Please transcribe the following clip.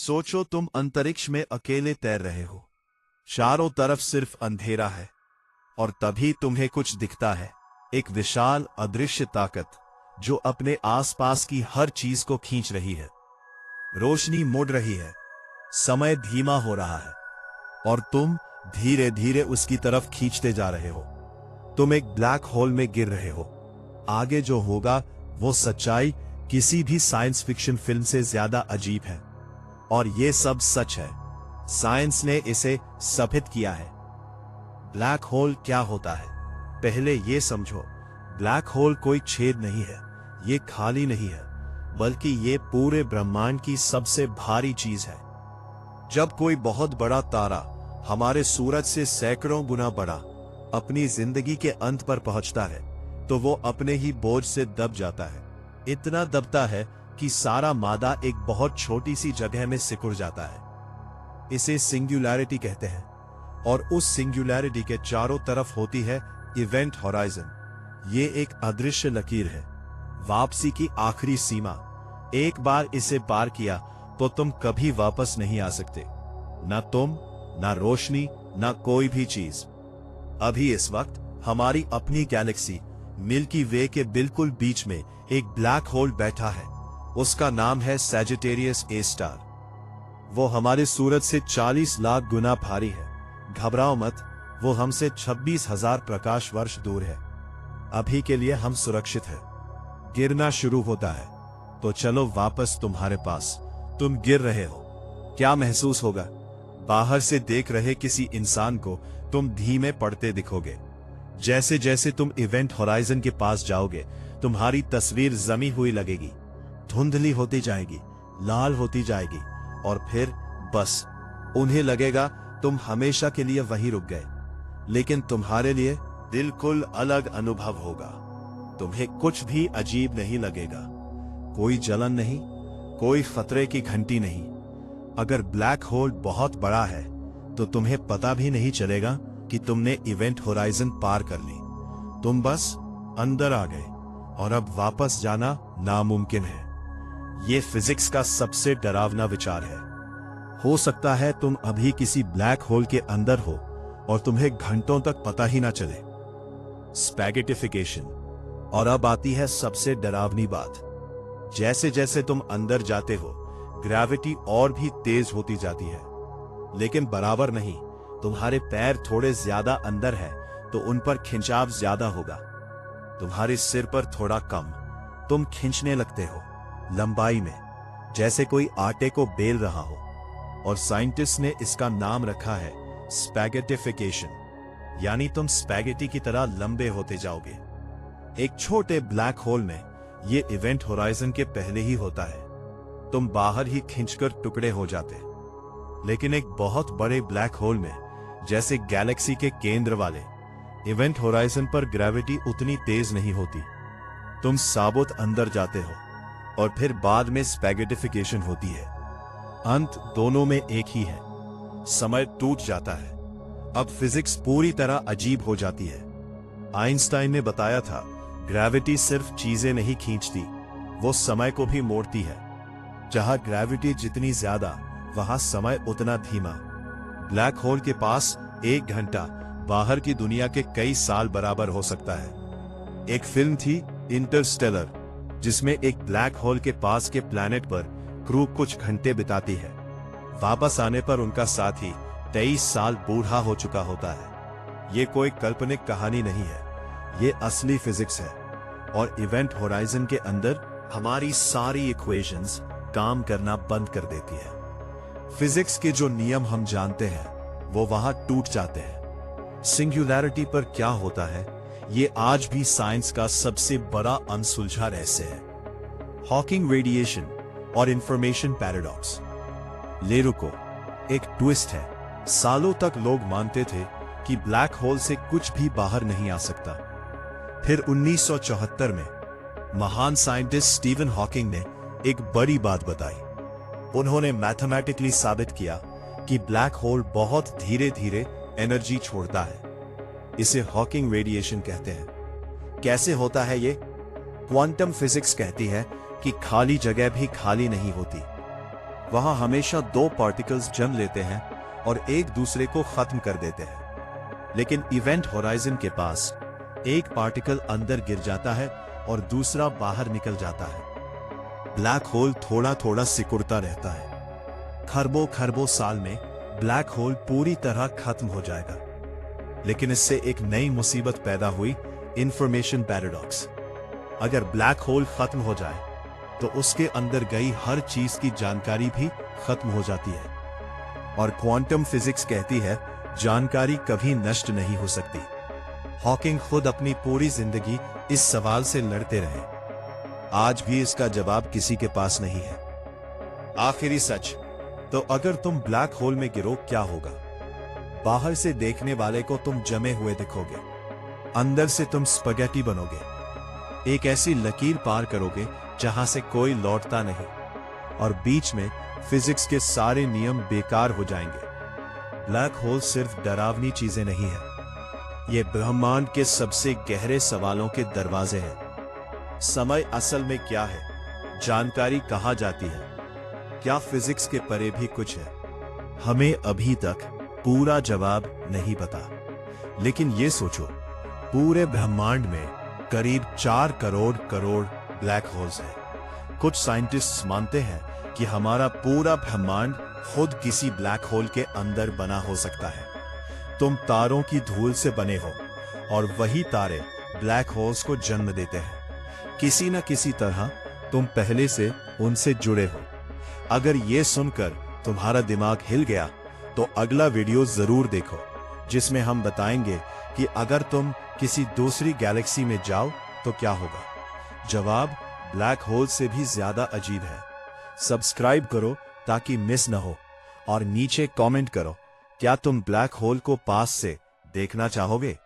सोचो तुम अंतरिक्ष में अकेले तैर रहे हो, चारों तरफ सिर्फ अंधेरा है, और तभी तुम्हें कुछ दिखता है। एक विशाल अदृश्य ताकत जो अपने आसपास की हर चीज को खींच रही है। रोशनी मुड़ रही है, समय धीमा हो रहा है, और तुम धीरे धीरे उसकी तरफ खींचते जा रहे हो। तुम एक ब्लैक होल में गिर रहे हो। आगे जो होगा वो सच्चाई किसी भी साइंस फिक्शन फिल्म से ज्यादा अजीब है, और ये सब सच है। साइंस ने इसे साबित किया है। ब्लैक होल क्या होता है, पहले ये समझो। ब्लैक होल कोई छेद नहीं है, ये खाली नहीं है, बल्कि ये पूरे ब्रह्मांड की सबसे भारी चीज है। जब कोई बहुत बड़ा तारा हमारे सूरज से सैकड़ों गुना बड़ा अपनी जिंदगी के अंत पर पहुंचता है, तो वो अपने ही बोझ से दब जाता है। इतना दबता है कि सारा मादा एक बहुत छोटी सी जगह में सिकुड़ जाता है। इसे सिंगुलैरिटी कहते हैं, और उस सिंगुलैरिटी के चारों तरफ होती है इवेंट होराइजन। ये एक अदृश्य लकीर है, वापसी की आखिरी सीमा। एक बार इसे पार किया तो तुम कभी वापस नहीं आ सकते, ना तुम, ना रोशनी, ना कोई भी चीज। अभी इस वक्त हमारी अपनी गैलेक्सी मिल्की वे के बिल्कुल बीच में एक ब्लैक होल बैठा है। उसका नाम है सैजिटेरियस ए स्टार। वो हमारे सूरज से 40 लाख गुना भारी है। घबराओ मत, वो हमसे 26,000 प्रकाश वर्ष दूर है। अभी के लिए हम सुरक्षित हैं। गिरना शुरू होता है तो चलो वापस तुम्हारे पास। तुम गिर रहे हो, क्या महसूस होगा? बाहर से देख रहे किसी इंसान को तुम धीमे पड़ते दिखोगे। जैसे जैसे तुम इवेंट होराइजन के पास जाओगे, तुम्हारी तस्वीर जमी हुई लगेगी, धुंधली होती जाएगी, लाल होती जाएगी, और फिर बस उन्हें लगेगा तुम हमेशा के लिए वहीं रुक गए। लेकिन तुम्हारे लिए बिल्कुल अलग अनुभव होगा। तुम्हें कुछ भी अजीब नहीं लगेगा, कोई जलन नहीं, कोई खतरे की घंटी नहीं। अगर ब्लैक होल बहुत बड़ा है तो तुम्हें पता भी नहीं चलेगा कि तुमने इवेंट होराइजन पार कर ली। तुम बस अंदर आ गए, और अब वापस जाना नामुमकिन है। यह फिजिक्स का सबसे डरावना विचार है। हो सकता है तुम अभी किसी ब्लैक होल के अंदर हो और तुम्हें घंटों तक पता ही ना चले। स्पैगेटिफिकेशन। और अब आती है सबसे डरावनी बात। जैसे जैसे तुम अंदर जाते हो, ग्रेविटी और भी तेज होती जाती है, लेकिन बराबर नहीं। तुम्हारे पैर थोड़े ज्यादा अंदर है तो उन पर खिंचाव ज्यादा होगा, तुम्हारे सिर पर थोड़ा कम। तुम खींचने लगते हो लंबाई में, जैसे कोई आटे को बेल रहा हो, और साइंटिस्ट ने इसका नाम रखा है स्पैगेटिफिकेशन। यानी तुम स्पैगेटी की तरह लंबे होते जाओगे। एक छोटे ब्लैक होल में ये इवेंट होराइजन के पहले ही होता है। तुम बाहर ही खींचकर टुकड़े हो जाते, लेकिन एक बहुत बड़े ब्लैक होल में, जैसे गैलेक्सी के केंद्र वाले, इवेंट होराइजन पर ग्रेविटी उतनी तेज नहीं होती। तुम साबुत अंदर जाते हो, और फिर बाद में स्पैगेटिफिकेशन होती है। अंत दोनों में एक ही है, समय टूट जाता है। अब फिजिक्स पूरी तरह अजीब हो जाती है। आइंस्टाइन ने बताया था, ग्रेविटी सिर्फ चीजें नहीं खींचती, वो समय को भी मोड़ती है। जहां ग्रेविटी जितनी ज्यादा, वहां समय उतना धीमा। ब्लैक होल के पास 1 घंटा बाहर की दुनिया के कई साल बराबर हो सकता है। एक फिल्म थी इंटरस्टेलर, जिसमें एक ब्लैक होल के पास के प्लैनेट पर क्रू कुछ घंटे बिताती है। वापस आने पर उनका साथी 23 साल बूढ़ा हो चुका होता है। ये कोई काल्पनिक कहानी नहीं है, ये असली फिजिक्स है। और इवेंट होराइजन के अंदर हमारी सारी इक्वेशंस काम करना बंद कर देती है। फिजिक्स के जो नियम हम जानते हैं, वो वहां टूट जाते हैं। सिंगुलैरिटी पर क्या होता है, ये आज भी साइंस का सबसे बड़ा अनसुलझा रहस्य है। हॉकिंग रेडिएशन और इंफॉर्मेशन पैराडॉक्स। ले रुको, एक ट्विस्ट है। सालों तक लोग मानते थे कि ब्लैक होल से कुछ भी बाहर नहीं आ सकता। फिर 1974 में महान साइंटिस्ट स्टीफन हॉकिंग ने एक बड़ी बात बताई। उन्होंने मैथमेटिकली साबित किया कि ब्लैक होल बहुत धीरे धीरे एनर्जी छोड़ता है। इसे हॉकिंग रेडिएशन कहते हैं। कैसे होता है ये? क्वांटम फिजिक्स कहती है कि खाली जगह भी खाली नहीं होती। वहां हमेशा दो पार्टिकल्स जन्म लेते हैं और एक दूसरे को खत्म कर देते हैं। लेकिन इवेंट होराइजन के पास एक पार्टिकल अंदर गिर जाता है और दूसरा बाहर निकल जाता है। ब्लैक होल थोड़ा थोड़ा सिकुड़ता रहता है। खरबों खरबों साल में ब्लैक होल पूरी तरह खत्म हो जाएगा। लेकिन इससे एक नई मुसीबत पैदा हुई, इंफॉर्मेशन पैराडॉक्स। अगर ब्लैक होल खत्म हो जाए तो उसके अंदर गई हर चीज की जानकारी भी खत्म हो जाती है। और क्वांटम फिजिक्स कहती है जानकारी कभी नष्ट नहीं हो सकती। हॉकिंग खुद अपनी पूरी जिंदगी इस सवाल से लड़ते रहे। आज भी इसका जवाब किसी के पास नहीं है। आखिरी सच, तो अगर तुम ब्लैक होल में गिरो क्या होगा? बाहर से देखने वाले को तुम जमे हुए दिखोगे, अंदर से तुम स्पगेटी बनोगे। एक ऐसी लकीर पार करोगे जहां से कोई लौटता नहीं, और बीच में फिजिक्स के सारे नियम बेकार हो जाएंगे। ब्लैक होल सिर्फ डरावनी चीजें नहीं है, ये ब्रह्मांड के सबसे गहरे सवालों के दरवाजे हैं। समय असल में क्या है? जानकारी कहां जाती है? क्या फिजिक्स के परे भी कुछ है? हमें अभी तक पूरा जवाब नहीं पता। लेकिन ये सोचो, पूरे ब्रह्मांड में करीब 4 करोड़ करोड़ ब्लैक होल्स हैं। कुछ साइंटिस्ट्स मानते हैं कि हमारा पूरा ब्रह्मांड खुद किसी ब्लैक होल के अंदर बना हो सकता है। तुम तारों की धूल से बने हो और वही तारे ब्लैक होल्स को जन्म देते हैं। किसी न किसी तरह तुम पहले से उनसे जुड़े हो। अगर ये सुनकर तुम्हारा दिमाग हिल गया तो अगला वीडियो जरूर देखो, जिसमें हम बताएंगे कि अगर तुम किसी दूसरी गैलेक्सी में जाओ तो क्या होगा। जवाब ब्लैक होल से भी ज्यादा अजीब है। सब्सक्राइब करो ताकि मिस न हो, और नीचे कमेंट करो, क्या तुम ब्लैक होल को पास से देखना चाहोगे?